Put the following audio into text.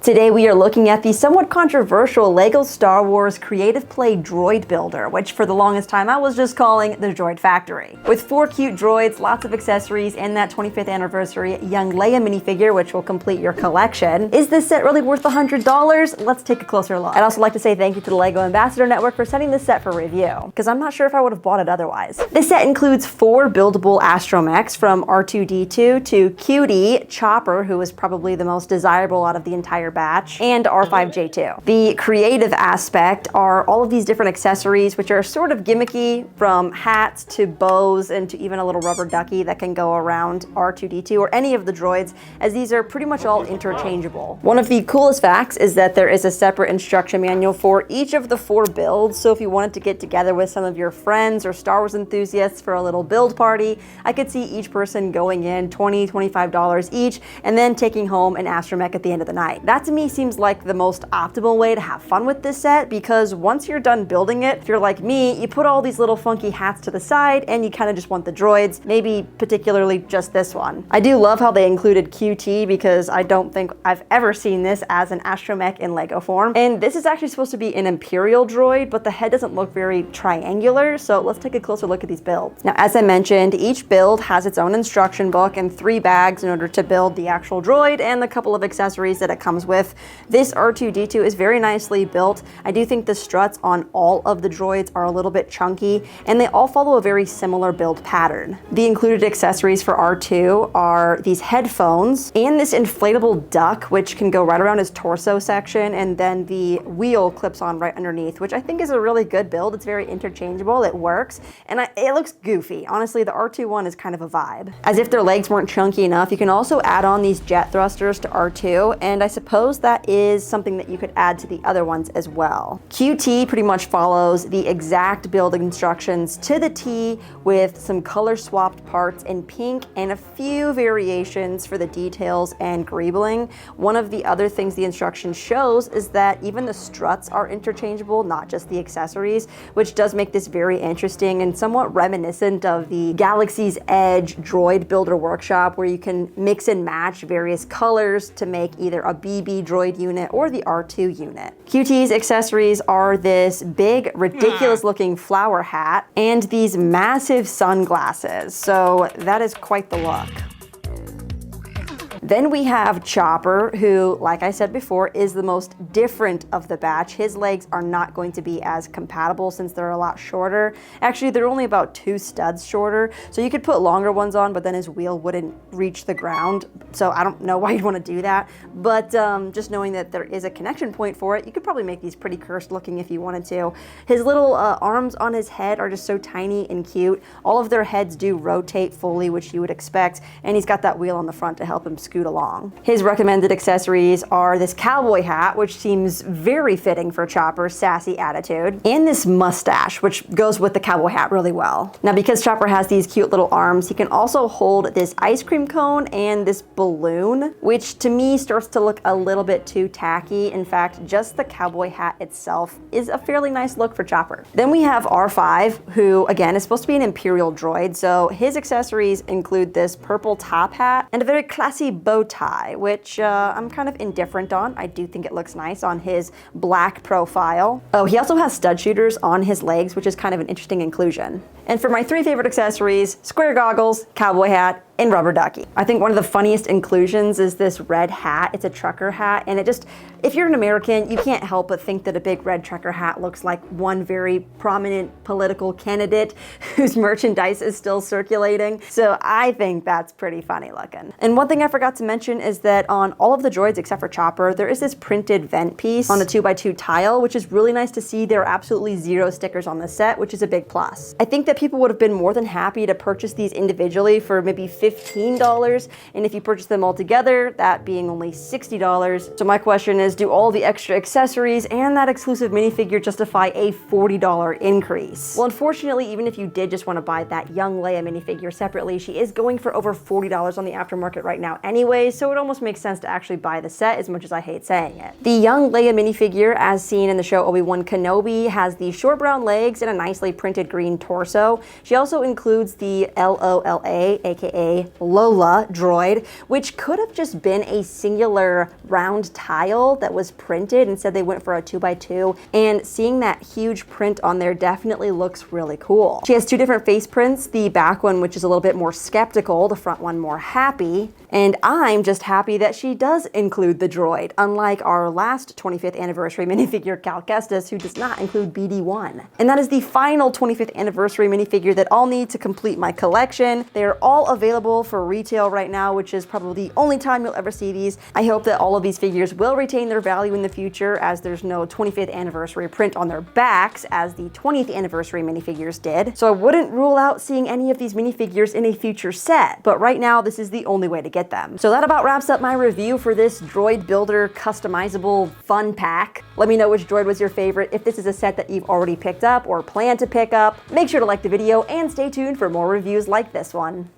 Today we are looking at the somewhat controversial LEGO Star Wars Creative Play Droid Builder, which for the longest time I was just calling the Droid Factory. With 4 cute droids, lots of accessories, and that 25th anniversary young Leia minifigure, which will complete your collection. Is this set really worth $100? Let's take a closer look. I'd also like to say thank you to the LEGO Ambassador Network for sending this set for review, because I'm not sure if I would have bought it otherwise. This set includes 4 buildable astromechs from R2-D2 to Cutie, Chopper, who is probably the most desirable out of the entire batch, and R5-J2. The creative aspect are all of these different accessories, which are sort of gimmicky, from hats to bows and to even a little rubber ducky that can go around R2-D2 or any of the droids, as these are pretty much all interchangeable. One of the coolest facts is that there is a separate instruction manual for each of the 4 builds, so if you wanted to get together with some of your friends or Star Wars enthusiasts for a little build party, I could see each person going in $20, $25 each, and then taking home an astromech at the end of the night. That to me seems like the most optimal way to have fun with this set, because once you're done building it, if you're like me, you put all these little funky hats to the side and you kind of just want the droids, maybe particularly just this one. I do love how they included QT, because I don't think I've ever seen this as an astromech in LEGO form. And this is actually supposed to be an Imperial droid, but the head doesn't look very triangular, so let's take a closer look at these builds. Now, as I mentioned, each build has its own instruction book and 3 bags in order to build the actual droid and the couple of accessories that it comes with. This R2-D2 is very nicely built. I do think the struts on all of the droids are a little bit chunky, and they all follow a very similar build pattern. The included accessories for R2 are these headphones and this inflatable duck, which can go right around his torso section, and then the wheel clips on right underneath, which I think is a really good build. It's very interchangeable, it works, and it looks goofy. Honestly, the R2 one is kind of a vibe. As if their legs weren't chunky enough, you can also add on these jet thrusters to R2, and I suppose that is something that you could add to the other ones as well. QT pretty much follows the exact build instructions to the T, with some color swapped parts in pink and a few variations for the details and greebling. One of the other things the instruction shows is that even the struts are interchangeable, not just the accessories, which does make this very interesting and somewhat reminiscent of the Galaxy's Edge Droid Builder Workshop, where you can mix and match various colors to make either a BB droid unit or the R2 unit. QT's accessories are this big, ridiculous looking flower hat and these massive sunglasses, so that is quite the look. Then we have Chopper, who, like I said before, is the most different of the batch. His legs are not going to be as compatible since they're a lot shorter. Actually, they're only about 2 studs shorter, so you could put longer ones on, but then his wheel wouldn't reach the ground. So I don't know why you'd want to do that, but just knowing that there is a connection point for it, you could probably make these pretty cursed looking if you wanted to. His little arms on his head are just so tiny and cute. All of their heads do rotate fully, which you would expect, and he's got that wheel on the front to help him scoot along. His recommended accessories are this cowboy hat, which seems very fitting for Chopper's sassy attitude, and this mustache, which goes with the cowboy hat really well. Now, because Chopper has these cute little arms, he can also hold this ice cream cone and this balloon, which to me starts to look a little bit too tacky. In fact, just the cowboy hat itself is a fairly nice look for Chopper. Then we have R5, who again is supposed to be an Imperial droid, so his accessories include this purple top hat and a very classy bow tie, which I'm kind of indifferent on. I do think it looks nice on his black profile. Oh, he also has stud shooters on his legs, which is kind of an interesting inclusion. And for my 3 favorite accessories, square goggles, cowboy hat, and rubber ducky. I think one of the funniest inclusions is this red hat. It's a trucker hat, and it just, if you're an American, you can't help but think that a big red trucker hat looks like one very prominent political candidate whose merchandise is still circulating. So I think that's pretty funny looking. And one thing I forgot to mention is that on all of the droids except for Chopper, there is this printed vent piece on the 2x2 tile, which is really nice to see. There are absolutely 0 stickers on the set, which is a big plus. I think that people would have been more than happy to purchase these individually for maybe $15, and if you purchase them all together, that being only $60. So my question is, do all the extra accessories and that exclusive minifigure justify a $40 increase? Well, unfortunately, even if you did just want to buy that young Leia minifigure separately, she is going for over $40 on the aftermarket right now anyway, so it almost makes sense to actually buy the set, as much as I hate saying it. The young Leia minifigure, as seen in the show Obi-Wan Kenobi, has the short brown legs and a nicely printed green torso. She also includes the LOLA, aka a Lola droid, which could have just been a singular round tile that was printed. Instead, they went for a 2x2, and seeing that huge print on there definitely looks really cool. She has two different face prints, the back one, which is a little bit more skeptical, the front one more happy. And I'm just happy that she does include the droid, unlike our last 25th anniversary minifigure, Cal Kestis, who does not include BD1. And that is the final 25th anniversary minifigure that I'll need to complete my collection. They're all available for retail right now, which is probably the only time you'll ever see these. I hope that all of these figures will retain their value in the future, as there's no 25th anniversary print on their backs as the 20th anniversary minifigures did. So I wouldn't rule out seeing any of these minifigures in a future set, but right now this is the only way to get them. So that about wraps up my review for this Droid Builder customizable fun pack. Let me know which droid was your favorite. If this is a set that you've already picked up or plan to pick up, make sure to like the video and stay tuned for more reviews like this one.